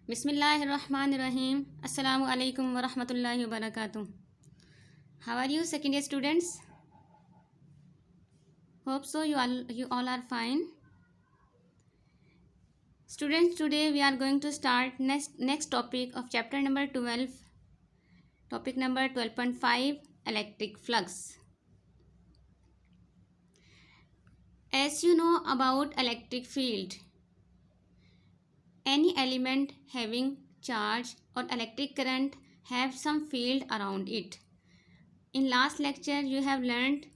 बिस्मिल्लाहिर्रहमानिर्रहीम अस्सलामु अलैकुम वरहमतुल्लाहि वबरकातुह. How are you, second year students? Hope so you all are fine. Students, today we are going to start next topic of chapter number 12. Topic number 12.5, electric flux. As you know about electric field, any element having charge or electric current have some field around it. In last lecture you have learned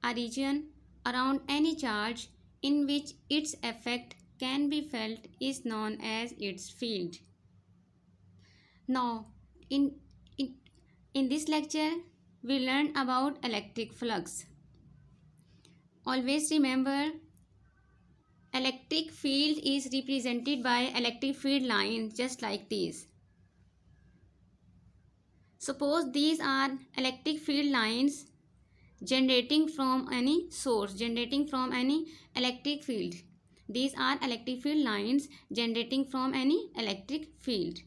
a region around any charge in which its effect can be felt is known as its field. Now, in this lecture, we learn about electric flux. Always remember, electric field is represented by electric field lines just like these. Suppose these are electric field lines generating from any source, generating from any electric field. These are electric field lines generating from any electric field,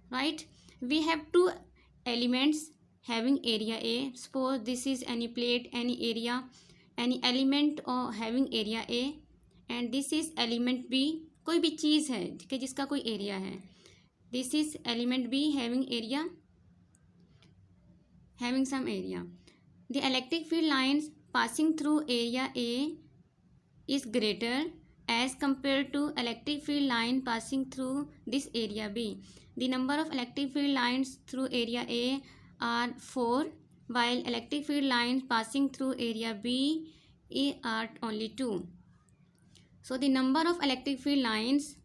right? We have two elements having area A. Suppose this is any plate, any area, any element or having area A, and this is element B. कोई भी चीज़ है कि जिसका कोई area है. This is element B having area, having some area. The electric field lines passing through area A is greater as compared to electric field line passing through this area B. The number of electric field lines through area A are 4, while electric field lines passing through area B are only 2. So the number of electric field lines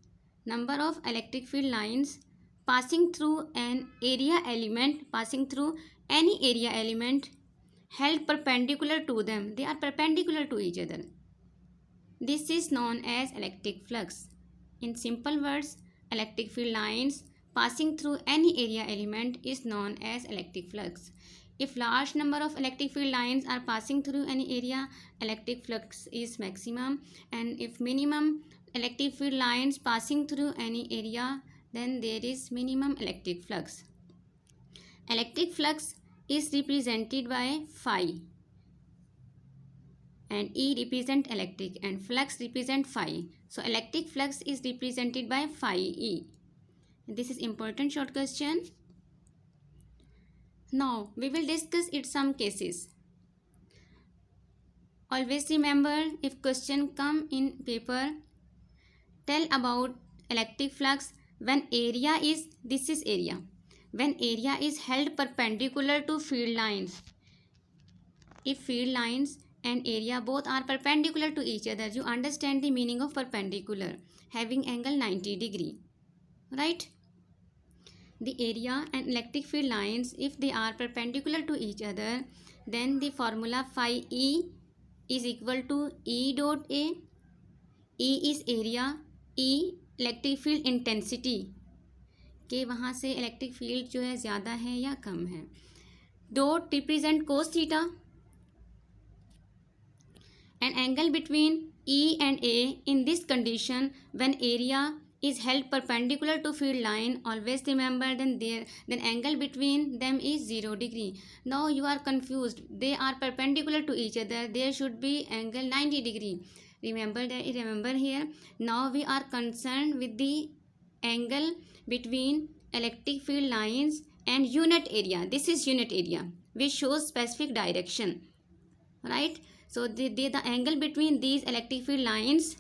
passing through an area element, passing through any area element held perpendicular to them. They are perpendicular to each other. This is known as electric flux. In simple words, electric field lines passing through any area element is known as electric flux. If large number of electric field lines are passing through any area, electric flux is maximum, and if minimum electric field lines passing through any area, then there is minimum electric flux. Electric flux is represented by phi, and E represent electric and flux represent phi. So electric flux is represented by phi E. This is important short question. Now we will discuss it some cases. Always remember, if question come in paper, tell about electric flux when area is, this is area, when area is held perpendicular to field lines. If field lines and area both are perpendicular to each other, you understand the meaning of perpendicular, having angle 90 degree, right? The area and electric field lines, if they are perpendicular to each other, then the formula phi E is equal to E dot A. E is area, E electric field intensity, कि वहाँ से electric field जो है ज़्यादा है या कम है. Dot represent cos theta, an angle between E and A. In this condition, when area is held perpendicular to field line, always remember then angle between them is 0 degree. Now you are confused, they are perpendicular to each other, there should be angle 90 degree. Remember here. Now we are concerned with the angle between electric field lines and unit area. This is unit area which shows specific direction, right? So the angle between these electric field lines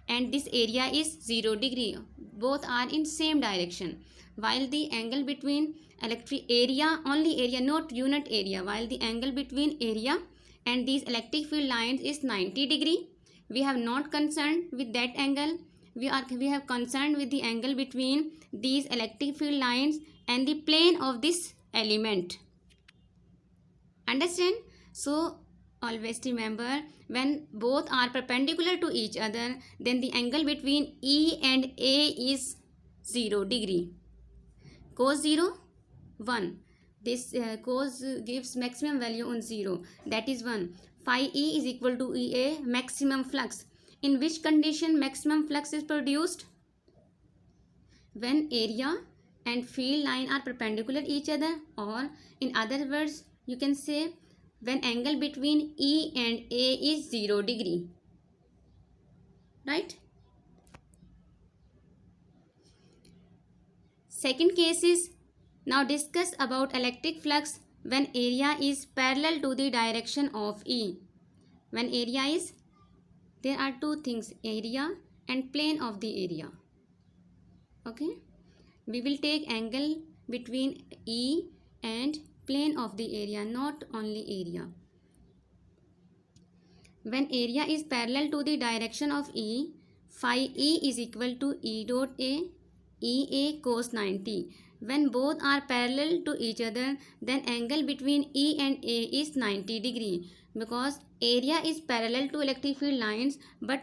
and this area is 0 degree. Both are in same direction. While the angle between electric area, only area, not unit area, while the angle between area and these electric field lines is 90 degree. We have not concerned with that angle. We have concerned with the angle between these electric field lines and the plane of this element. Understand? So always remember, when both are perpendicular to each other, then the angle between E and A is 0 degree. Cos 0, 1. This cos gives maximum value on 0, that is 1. Phi E is equal to EA, maximum flux. In which condition maximum flux is produced? when area and field line are perpendicular each other, or in other words you can say when angle between E and A is 0 degree, right? Second case is, now discuss about electric flux when area is parallel to the direction of E. When area is, there are two things, area and plane of the area. Okay, we will take angle between E and plane of the area, not only area. When area is parallel to the direction of E, phi E is equal to E dot A, EA cos 90. When both are parallel to each other, then angle between E and A is 90 degree, because area is parallel to electric field lines, but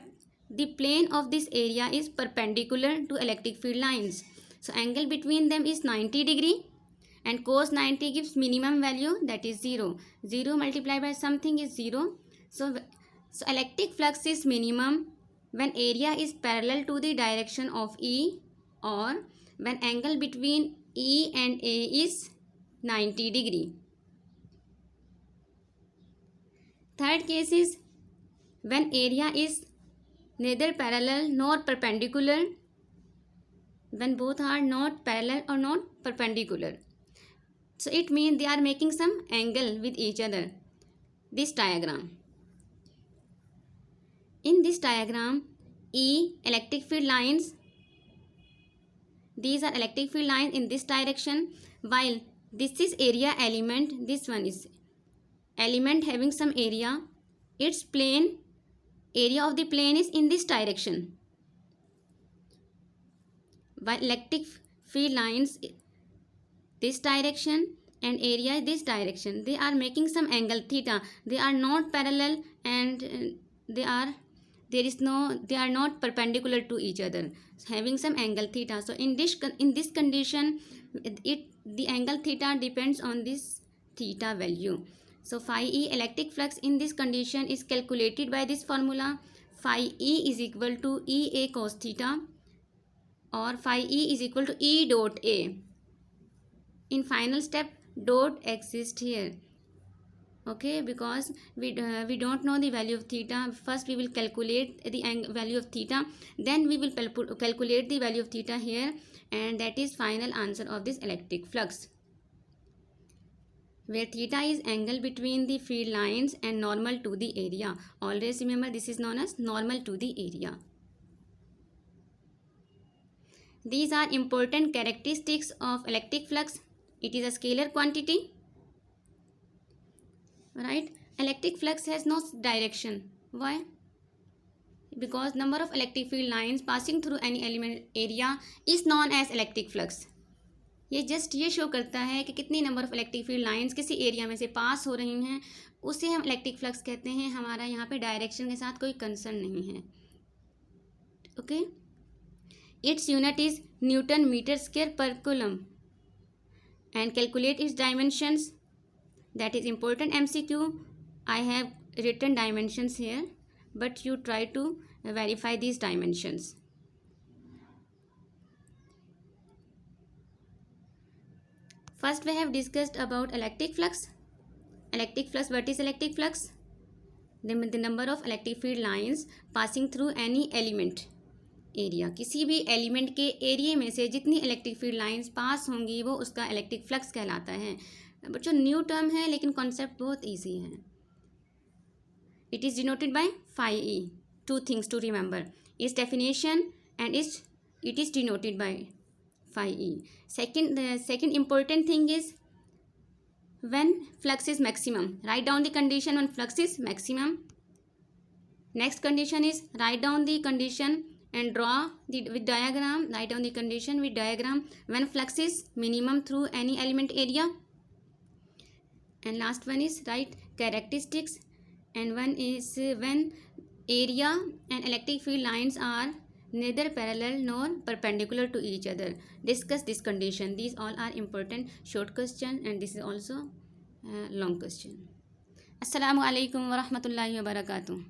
the plane of this area is perpendicular to electric field lines. So angle between them is 90 degree, and cos 90 gives minimum value, that is 0. 0 multiplied by something is 0. So electric flux is minimum when area is parallel to the direction of E, or when angle between E and A is 90 degree. Third case is when area is neither parallel nor perpendicular, when both are not parallel or not perpendicular. So it means they are making some angle with each other. This diagram. In this diagram, E electric field lines, these are electric field lines in this direction, while this is area element, this one is element having some area, its plane, area of the plane is in this direction, while electric field lines this direction and area this direction, they are making some angle theta. They are not parallel and they are not perpendicular to each other, having some angle theta. So in this condition, the angle theta depends on this theta value. So phi E electric flux in this condition is calculated by this formula. Phi E is equal to EA cos theta, or phi E is equal to E dot A. In final step, dot exists here. Okay, because we don't know the value of theta. First we will calculate the value of theta, then we will calculate the value of theta here, and that is final answer of this electric flux, where theta is angle between the field lines and normal to the area. Always remember, this is known as normal to the area. These are important characteristics of electric flux. It is a scalar quantity. Right? Electric flux has no direction. Why? Because number of electric field lines passing through any element area is known as electric flux. ये just ये show करता है कि कितनी number of electric field lines किसी area में से पास हो रही हैं, उसे हम इलेक्ट्रिक फ्लक्स कहते हैं. हमारा यहाँ पे डायरेक्शन के साथ कोई कंसर्न नहीं है. Okay, it's unit is newton meter square पर coulomb and calculate its dimensions. That is important MCQ. I have written dimensions here, but you try to verify these dimensions. First we have discussed about electric flux. Electric flux, what is electric flux? The number of electric field lines passing through any element area. किसी भी element के area में से जितनी electric field lines pass होंगी वो उसका electric flux कहलाता है. बच्चों न्यू टर्म है लेकिन कॉन्सेप्ट बहुत इजी है. It is denoted by phi E. Two things to remember, it's definition and it is denoted by phi E. Second important thing is when flux is maximum. Write down the condition when flux is maximum. Next condition is write down the condition and draw with diagram. Write down the condition with diagram when flux is minimum through any element area. And last one is write characteristics, and one is when area and electric field lines are neither parallel nor perpendicular to each other. Discuss this condition. These all are important short question, and this is also long question. Assalamu alaikum wa rahmatullahi wa barakatuh.